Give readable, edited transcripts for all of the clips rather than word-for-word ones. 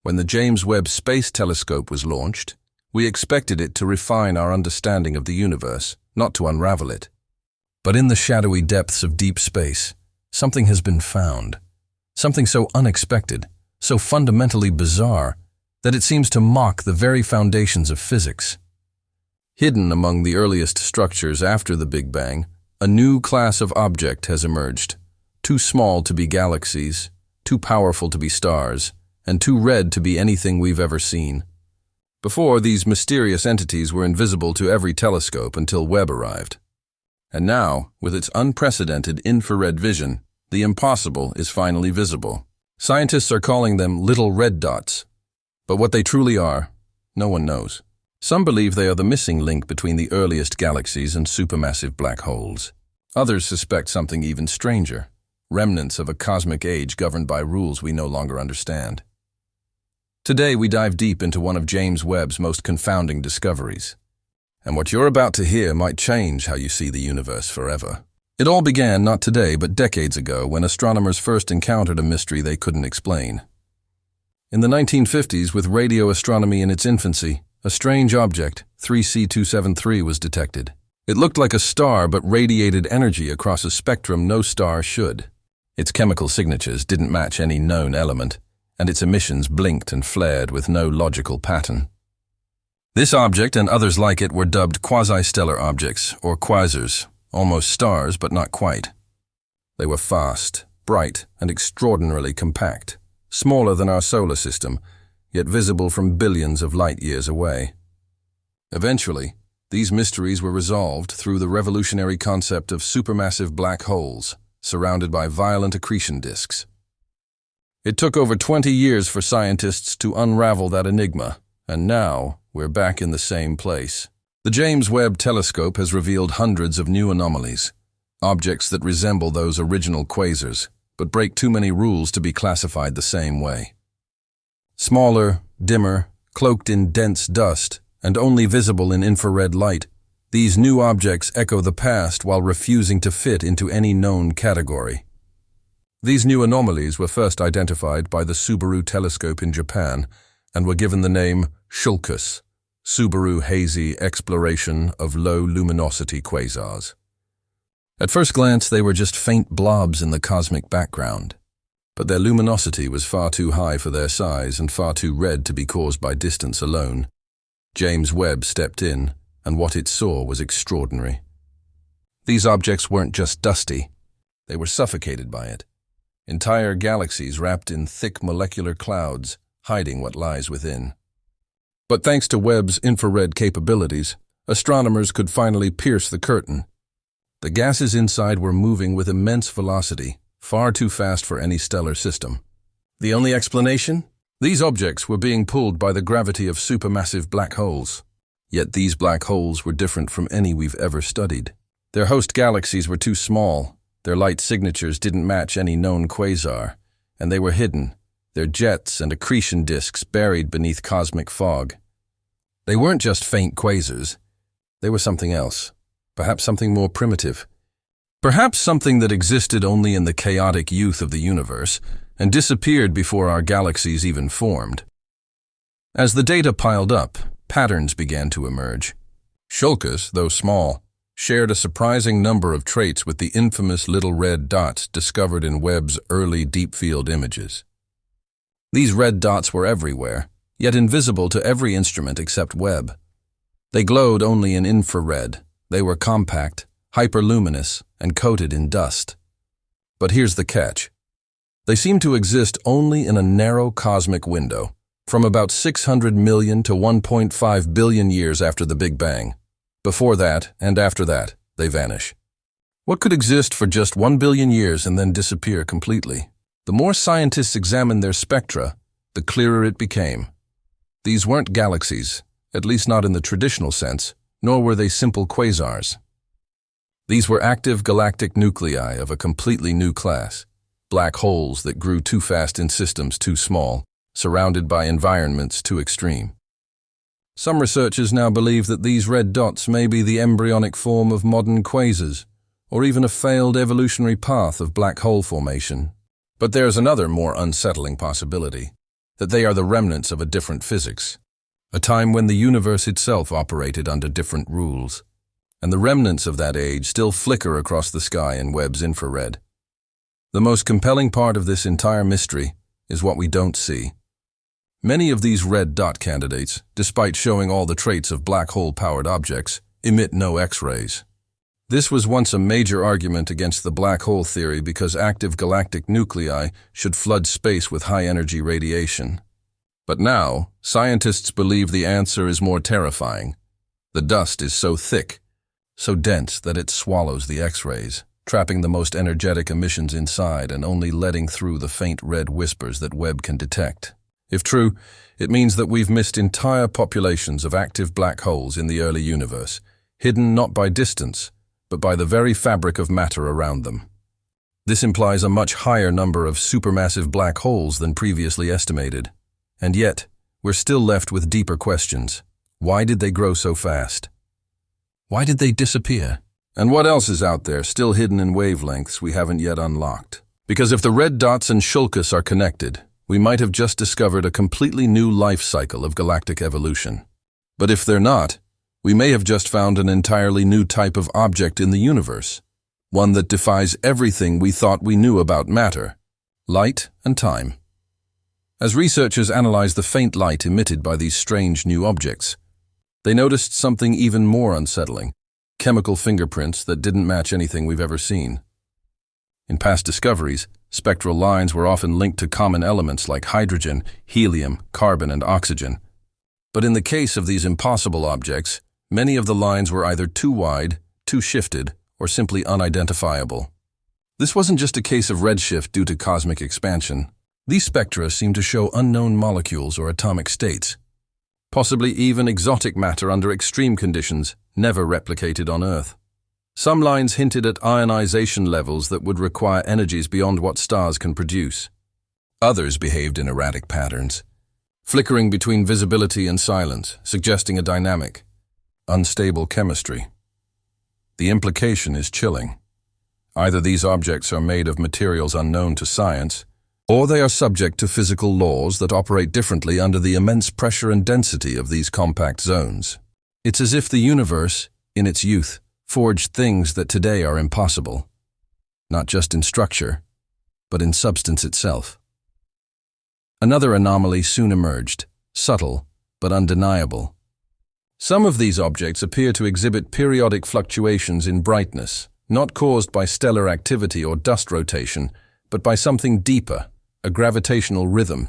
When the James Webb Space Telescope was launched, we expected it to refine our understanding of the universe, not to unravel it. But in the shadowy depths of deep space, something has been found. Something so unexpected, so fundamentally bizarre, that it seems to mock the very foundations of physics. Hidden among the earliest structures after the Big Bang, a new class of object has emerged, too small to be galaxies, too powerful to be stars, and too red to be anything we've ever seen. Before, these mysterious entities were invisible to every telescope until Webb arrived. And now, with its unprecedented infrared vision, the impossible is finally visible. Scientists are calling them little red dots, but what they truly are, no one knows. Some believe they are the missing link between the earliest galaxies and supermassive black holes. Others suspect something even stranger, remnants of a cosmic age governed by rules we no longer understand. Today we dive deep into one of James Webb's most confounding discoveries. And what you're about to hear might change how you see the universe forever. It all began not today but decades ago when astronomers first encountered a mystery they couldn't explain. In the 1950s, with radio astronomy in its infancy, a strange object, 3C273, was detected. It looked like a star but radiated energy across a spectrum no star should. Its chemical signatures didn't match any known element, and its emissions blinked and flared with no logical pattern. This object and others like it were dubbed quasi-stellar objects, or quasars, almost stars but not quite. They were fast, bright, and extraordinarily compact, smaller than our solar system, yet visible from billions of light-years away. Eventually, these mysteries were resolved through the revolutionary concept of supermassive black holes, surrounded by violent accretion disks. It took over 20 years for scientists to unravel that enigma, and now we're back in the same place. The James Webb Telescope has revealed hundreds of new anomalies, objects that resemble those original quasars, but break too many rules to be classified the same way. Smaller, dimmer, cloaked in dense dust, and only visible in infrared light, these new objects echo the past while refusing to fit into any known category. These new anomalies were first identified by the Subaru telescope in Japan and were given the name Shulkus, Subaru Hazy Exploration of Low Luminosity Quasars. At first glance, they were just faint blobs in the cosmic background, but their luminosity was far too high for their size and far too red to be caused by distance alone. James Webb stepped in, and what it saw was extraordinary. These objects weren't just dusty, they were suffocated by it. Entire galaxies wrapped in thick molecular clouds, hiding what lies within. But thanks to Webb's infrared capabilities, astronomers could finally pierce the curtain. The gases inside were moving with immense velocity, far too fast for any stellar system. The only explanation? These objects were being pulled by the gravity of supermassive black holes. Yet these black holes were different from any we've ever studied. Their host galaxies were too small, their light signatures didn't match any known quasar, and they were hidden, their jets and accretion disks buried beneath cosmic fog. They weren't just faint quasars, they were something else, perhaps something more primitive. Perhaps something that existed only in the chaotic youth of the universe and disappeared before our galaxies even formed. As the data piled up, patterns began to emerge. Shulkus, though small, shared a surprising number of traits with the infamous little red dots discovered in Webb's early deep-field images. These red dots were everywhere, yet invisible to every instrument except Webb. They glowed only in infrared. They were compact, hyperluminous, and coated in dust. But here's the catch. They seem to exist only in a narrow cosmic window, from about 600 million to 1.5 billion years after the Big Bang. Before that, and after that, they vanish. What could exist for just 1 billion years and then disappear completely? The more scientists examined their spectra, the clearer it became. These weren't galaxies, at least not in the traditional sense, nor were they simple quasars. These were active galactic nuclei of a completely new class, black holes that grew too fast in systems too small, surrounded by environments too extreme. Some researchers now believe that these red dots may be the embryonic form of modern quasars, or even a failed evolutionary path of black hole formation. But there's another more unsettling possibility. that they are the remnants of a different physics, a time when the universe itself operated under different rules, and the remnants of that age still flicker across the sky in Webb's infrared. The most compelling part of this entire mystery is what we don't see. Many of these red dot candidates, despite showing all the traits of black hole-powered objects, emit no X-rays. This was once a major argument against the black hole theory because active galactic nuclei should flood space with high-energy radiation. But now, scientists believe the answer is more terrifying. The dust is so thick, so dense that it swallows the X-rays, trapping the most energetic emissions inside and only letting through the faint red whispers that Webb can detect. If true, it means that we've missed entire populations of active black holes in the early universe, hidden not by distance, but by the very fabric of matter around them. This implies a much higher number of supermassive black holes than previously estimated. And yet, we're still left with deeper questions. Why did they grow so fast? Why did they disappear? And what else is out there, still hidden in wavelengths we haven't yet unlocked? Because if the red dots and Shulkus are connected, we might have just discovered a completely new life cycle of galactic evolution. But if they're not, we may have just found an entirely new type of object in the universe, one that defies everything we thought we knew about matter, light and time. As researchers analyzed the faint light emitted by these strange new objects, they noticed something even more unsettling: chemical fingerprints that didn't match anything we've ever seen. In past discoveries, spectral lines were often linked to common elements like hydrogen, helium, carbon, and oxygen. But in the case of these impossible objects, many of the lines were either too wide, too shifted, or simply unidentifiable. This wasn't just a case of redshift due to cosmic expansion. These spectra seem to show unknown molecules or atomic states, possibly even exotic matter under extreme conditions, never replicated on Earth. Some lines hinted at ionization levels that would require energies beyond what stars can produce. Others behaved in erratic patterns, flickering between visibility and silence, suggesting a dynamic, unstable chemistry. The implication is chilling. Either these objects are made of materials unknown to science, or they are subject to physical laws that operate differently under the immense pressure and density of these compact zones. It's as if the universe, in its youth, forged things that today are impossible, not just in structure, but in substance itself. Another anomaly soon emerged, subtle but undeniable. Some of these objects appear to exhibit periodic fluctuations in brightness, not caused by stellar activity or dust rotation, but by something deeper, a gravitational rhythm.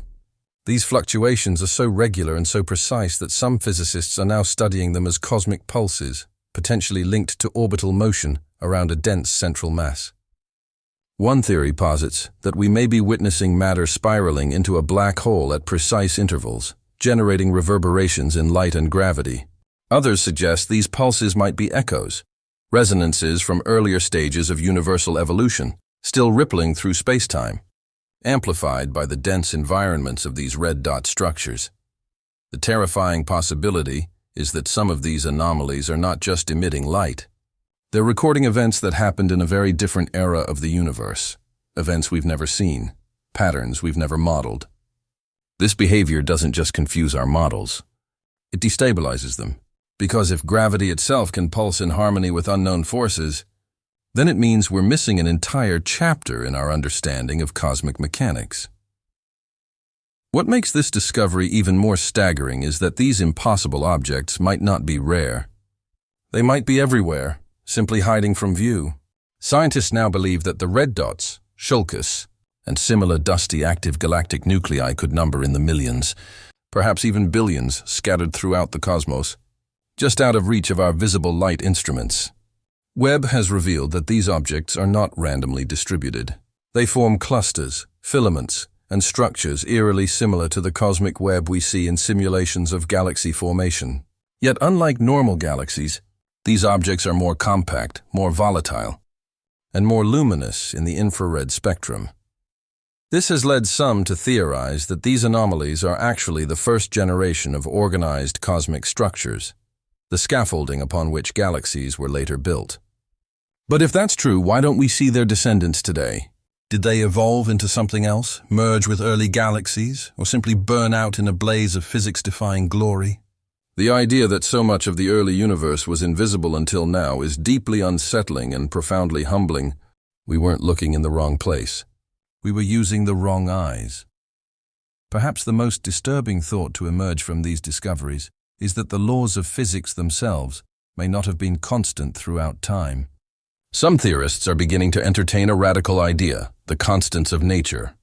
These fluctuations are so regular and so precise that some physicists are now studying them as cosmic pulses, potentially linked to orbital motion around a dense central mass. One theory posits that we may be witnessing matter spiraling into a black hole at precise intervals, generating reverberations in light and gravity. Others suggest these pulses might be echoes, resonances from earlier stages of universal evolution, still rippling through space-time, amplified by the dense environments of these red dot structures. The terrifying possibility is that some of these anomalies are not just emitting light. They're recording events that happened in a very different era of the universe, events we've never seen, patterns we've never modeled. This behavior doesn't just confuse our models, it destabilizes them. Because if gravity itself can pulse in harmony with unknown forces, then it means we're missing an entire chapter in our understanding of cosmic mechanics. What makes this discovery even more staggering is that these impossible objects might not be rare. They might be everywhere, simply hiding from view. Scientists now believe that the red dots, Shulkus, and similar dusty active galactic nuclei could number in the millions, perhaps even billions, scattered throughout the cosmos, just out of reach of our visible light instruments. Webb has revealed that these objects are not randomly distributed. They form clusters, filaments, and structures eerily similar to the cosmic web we see in simulations of galaxy formation. Yet unlike normal galaxies, these objects are more compact, more volatile, and more luminous in the infrared spectrum. This has led some to theorize that these anomalies are actually the first generation of organized cosmic structures, the scaffolding upon which galaxies were later built. But if that's true, why don't we see their descendants today? Did they evolve into something else, merge with early galaxies, or simply burn out in a blaze of physics-defying glory? The idea that so much of the early universe was invisible until now is deeply unsettling and profoundly humbling. We weren't looking in the wrong place. We were using the wrong eyes. Perhaps the most disturbing thought to emerge from these discoveries is that the laws of physics themselves may not have been constant throughout time. Some theorists are beginning to entertain a radical idea, the constants of nature.